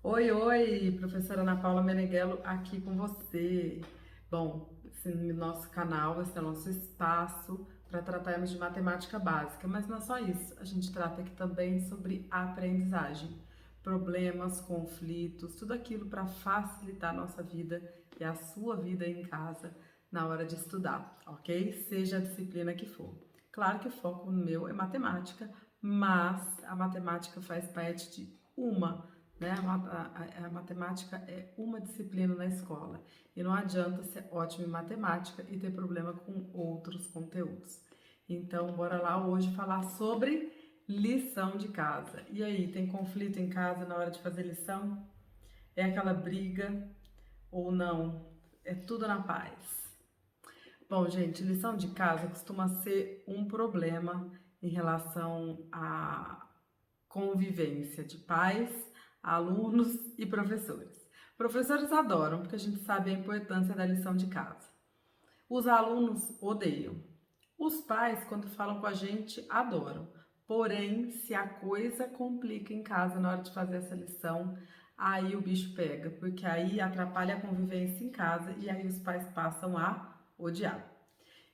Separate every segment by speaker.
Speaker 1: Oi, oi, professora Ana Paula Meneghello aqui com você. Bom, esse nosso canal, esse é o nosso espaço para tratarmos de matemática básica, mas não é só isso, a gente trata aqui também sobre aprendizagem, problemas, conflitos, tudo aquilo para facilitar a nossa vida e a sua vida em casa na hora de estudar, ok? Seja a disciplina que for. Claro que o foco meu é matemática, mas a matemática faz parte de uma, né? A matemática é uma disciplina na escola e não adianta ser ótimo em matemática e ter problema com outros conteúdos. Então, bora lá hoje falar sobre lição de casa. E aí, tem conflito em casa na hora de fazer lição? É aquela briga ou não? É tudo na paz. Bom, gente, lição de casa costuma ser um problema em relação à convivência de pais, alunos e professores. Professores adoram, porque a gente sabe a importância da lição de casa. Os alunos odeiam. Os pais, quando falam com a gente, adoram. Porém, se a coisa complica em casa na hora de fazer essa lição, aí o bicho pega, porque aí atrapalha a convivência em casa e aí os pais passam a odiar.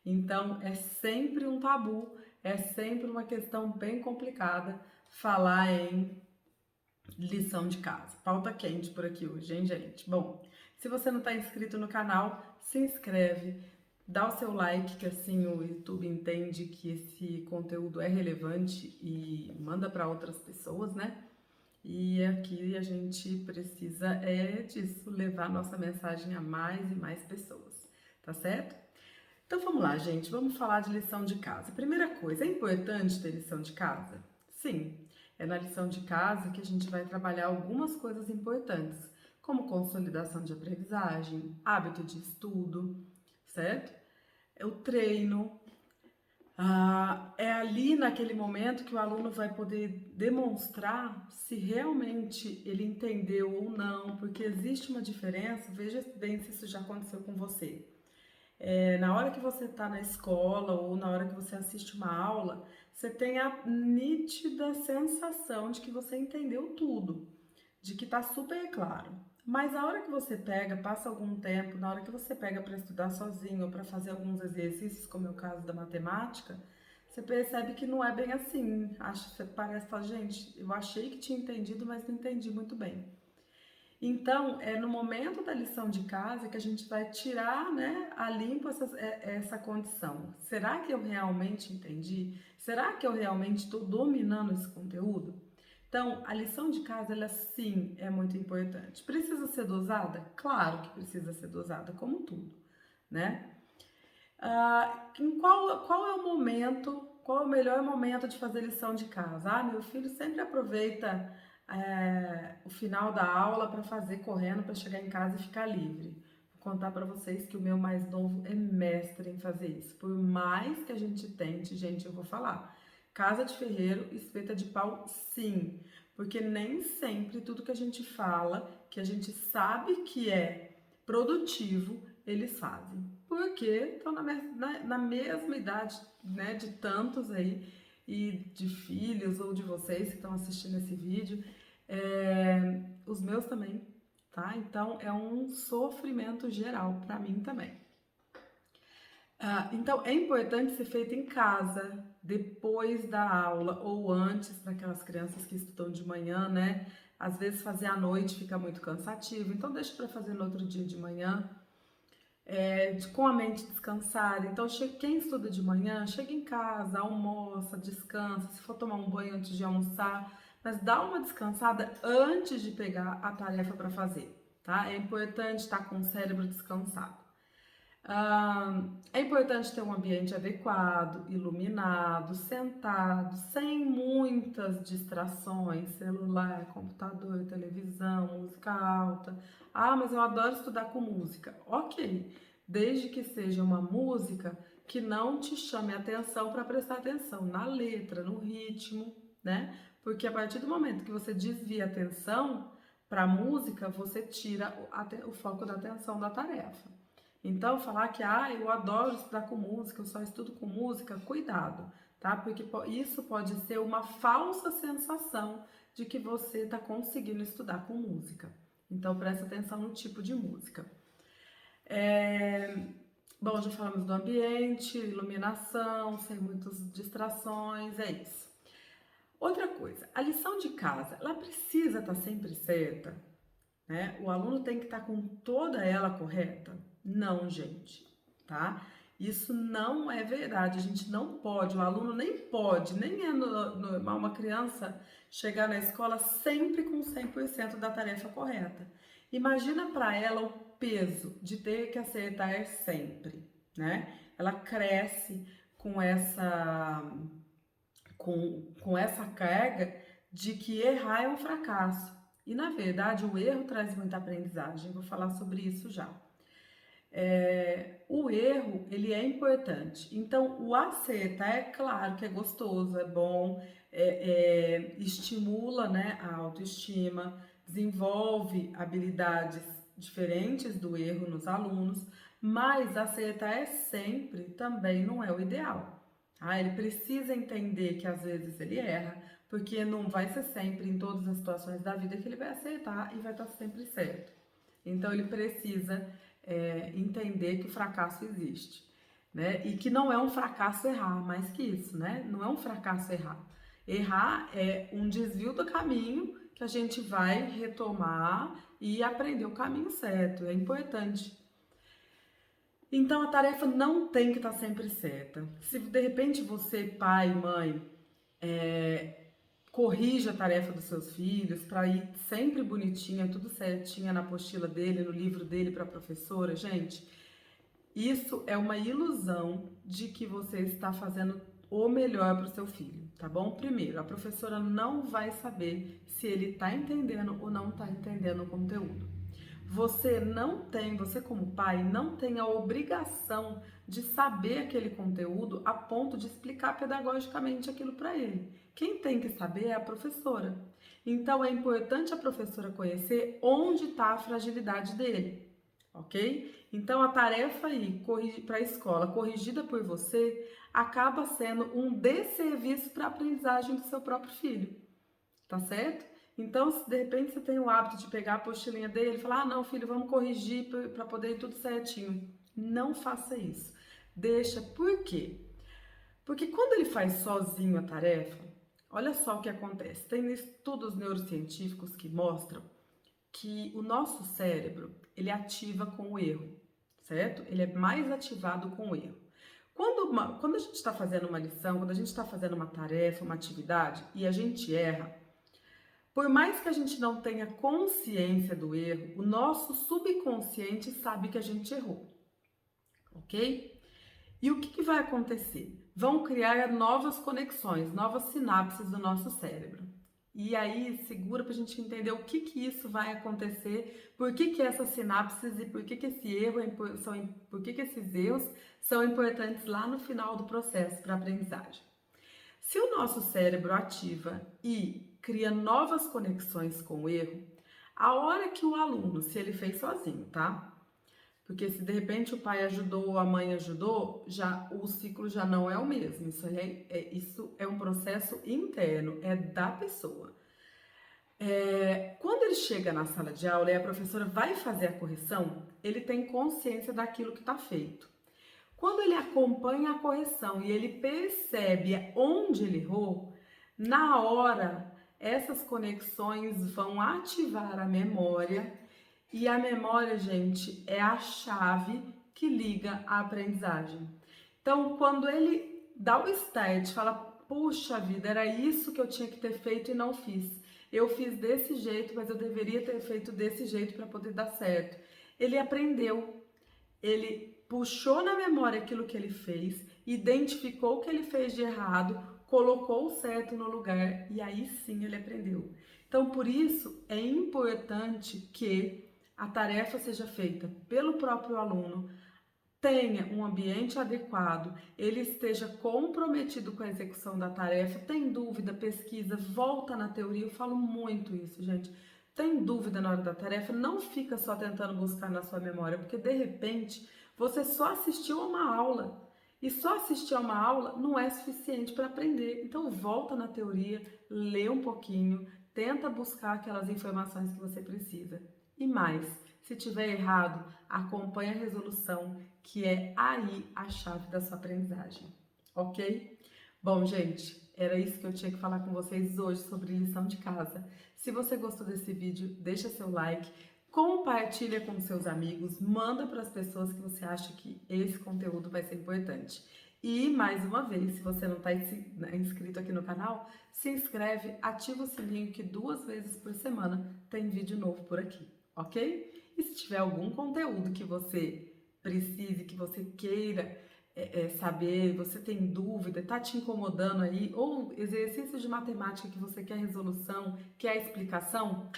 Speaker 1: Então, é sempre um tabu, é sempre uma questão bem complicada falar em lição de casa. Pauta quente por aqui hoje, hein, gente? Bom, se você não está inscrito no canal, se inscreve, dá o seu like, que assim o YouTube entende que esse conteúdo é relevante e manda para outras pessoas, né? E aqui a gente precisa disso, levar nossa mensagem a mais e mais pessoas, tá certo? Então vamos lá, gente, vamos falar de lição de casa. Primeira coisa, é importante ter lição de casa? Sim, é na lição de casa que a gente vai trabalhar algumas coisas importantes, como consolidação de aprendizagem, hábito de estudo, certo? É o treino. É ali naquele momento que o aluno vai poder demonstrar se realmente ele entendeu ou não, porque existe uma diferença, veja bem se isso já aconteceu com você. Na hora que você está na escola ou na hora que você assiste uma aula, você tem a nítida sensação de que você entendeu tudo, de que está super claro. Mas a hora que você pega, passa algum tempo, na hora que você pega para estudar sozinho ou para fazer alguns exercícios, como é o caso da matemática, você percebe que não é bem assim. Você parece falar, gente, eu achei que tinha entendido, mas não entendi muito bem. Então, é no momento da lição de casa que a gente vai tirar, né, a limpo essa condição. Será que eu realmente entendi? Será que eu realmente estou dominando esse conteúdo? Então, a lição de casa, ela sim é muito importante. Precisa ser dosada? Claro que precisa ser dosada, como tudo, né? Qual é o momento, qual é o melhor momento de fazer lição de casa? Meu filho sempre aproveita o final da aula para fazer correndo, para chegar em casa e ficar livre. Vou contar para vocês que o meu mais novo é mestre em fazer isso. Por mais que a gente tente, gente, eu vou falar. Casa de ferreiro, espeta de pau, sim. Porque nem sempre tudo que a gente fala, que a gente sabe que é produtivo, eles fazem. Porque estão na mesma idade, né, de tantos aí, e de filhos ou de vocês que estão assistindo esse vídeo, os meus também, tá? Então é um sofrimento geral para mim também. Então é importante ser feito em casa, depois da aula ou antes, para aquelas crianças que estudam de manhã, né? Às vezes fazer à noite fica muito cansativo, então deixa para fazer no outro dia de manhã, com a mente descansada. Então, quem estuda de manhã, chega em casa, almoça, descansa, se for tomar um banho antes de almoçar, mas dá uma descansada antes de pegar a tarefa para fazer, tá? É importante estar com o cérebro descansado. É importante ter um ambiente adequado, iluminado, sentado, sem muitas distrações, celular, computador, televisão, música alta. Mas eu adoro estudar com música. Ok, desde que seja uma música que não te chame a atenção para prestar atenção na letra, no ritmo, né? Porque a partir do momento que você desvia a atenção para a música, você tira o foco da atenção da tarefa. Então, falar que eu adoro estudar com música, eu só estudo com música, cuidado, tá? Porque isso pode ser uma falsa sensação de que você está conseguindo estudar com música. Então, presta atenção no tipo de música. Bom, já falamos do ambiente, iluminação, sem muitas distrações, é isso. Outra coisa, a lição de casa, ela precisa estar sempre certa, né? O aluno tem que estar com toda ela correta? Não, gente, tá? Isso não é verdade, a gente não pode, o aluno nem pode, nem é normal uma criança chegar na escola sempre com 100% da tarefa correta. Imagina para ela o peso de ter que acertar sempre, né? Ela cresce com essa carga de que errar é um fracasso. E na verdade o erro traz muita aprendizagem, vou falar sobre isso já. O erro, ele é importante. Então, o acertar é claro que é gostoso, é bom, estimula, né, a autoestima, desenvolve habilidades diferentes do erro nos alunos, mas acertar é sempre também não é o ideal. Ele precisa entender que às vezes ele erra, porque não vai ser sempre em todas as situações da vida que ele vai acertar e vai estar sempre certo. Então ele precisa entender que o fracasso existe, né? E que não é um fracasso errar, mais que isso, né? Não é um fracasso errar. Errar é um desvio do caminho que a gente vai retomar e aprender o caminho certo. É importante. Então a tarefa não tem que estar sempre certa. Se de repente você, pai, mãe, corrige a tarefa dos seus filhos para ir sempre bonitinha, tudo certinha na apostila dele, no livro dele para a professora, gente, isso é uma ilusão de que você está fazendo o melhor para o seu filho, tá bom? Primeiro, a professora não vai saber se ele está entendendo ou não está entendendo o conteúdo. Você como pai, não tem a obrigação de saber aquele conteúdo a ponto de explicar pedagogicamente aquilo para ele. Quem tem que saber é a professora. Então é importante a professora conhecer onde está a fragilidade dele, ok? Então a tarefa aí para a escola corrigida por você acaba sendo um desserviço para a aprendizagem do seu próprio filho, tá certo? Então, se de repente você tem o hábito de pegar a apostilinha dele e falar, não, filho, vamos corrigir para poder ir tudo certinho. Não faça isso. Deixa, por quê? Porque quando ele faz sozinho a tarefa, olha só o que acontece. Tem estudos neurocientíficos que mostram que o nosso cérebro, ele ativa com o erro, certo? Ele é mais ativado com o erro. Quando a gente está fazendo uma lição, quando a gente está fazendo uma tarefa, uma atividade, e a gente erra, por mais que a gente não tenha consciência do erro, o nosso subconsciente sabe que a gente errou, ok? E o que vai acontecer? Vão criar novas conexões, novas sinapses do nosso cérebro. E aí, segura para a gente entender o que isso vai acontecer, por que essas sinapses e por que esse erro por que esses erros são importantes lá no final do processo para a aprendizagem. Se o nosso cérebro ativa e cria novas conexões com o erro, a hora que o aluno, se ele fez sozinho, tá? Porque se de repente o pai ajudou, a mãe ajudou, já o ciclo já não é o mesmo. Isso é um processo interno, é da pessoa. Quando ele chega na sala de aula e a professora vai fazer a correção, ele tem consciência daquilo que está feito. Quando ele acompanha a correção e ele percebe onde ele errou, na hora essas conexões vão ativar a memória e a memória, gente, é a chave que liga a aprendizagem. Então, quando ele dá o start, fala, puxa vida, era isso que eu tinha que ter feito e não fiz. Eu fiz desse jeito, mas eu deveria ter feito desse jeito para poder dar certo. Ele aprendeu, ele puxou na memória aquilo que ele fez, identificou o que ele fez de errado, colocou o certo no lugar e aí sim ele aprendeu. Então, por isso, é importante que a tarefa seja feita pelo próprio aluno, tenha um ambiente adequado, ele esteja comprometido com a execução da tarefa, tem dúvida, pesquisa, volta na teoria, eu falo muito isso, gente. Tem dúvida na hora da tarefa, não fica só tentando buscar na sua memória, porque de repente você só assistiu a uma aula. E só assistir a uma aula não é suficiente para aprender. Então volta na teoria, lê um pouquinho, tenta buscar aquelas informações que você precisa. E mais, se tiver errado, acompanhe a resolução, que é aí a chave da sua aprendizagem, ok? Bom, gente, era isso que eu tinha que falar com vocês hoje sobre lição de casa. Se você gostou desse vídeo, deixa seu like, compartilha com seus amigos, manda para as pessoas que você acha que esse conteúdo vai ser importante. E, mais uma vez, se você não está inscrito aqui no canal, se inscreve, ativa o sininho que 2 vezes por semana tem vídeo novo por aqui, ok? E se tiver algum conteúdo que você precise, que você queira saber, você tem dúvida, tá te incomodando aí, ou exercício de matemática que você quer resolução, quer explicação,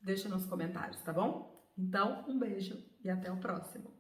Speaker 1: deixa nos comentários, tá bom? Então, um beijo e até o próximo.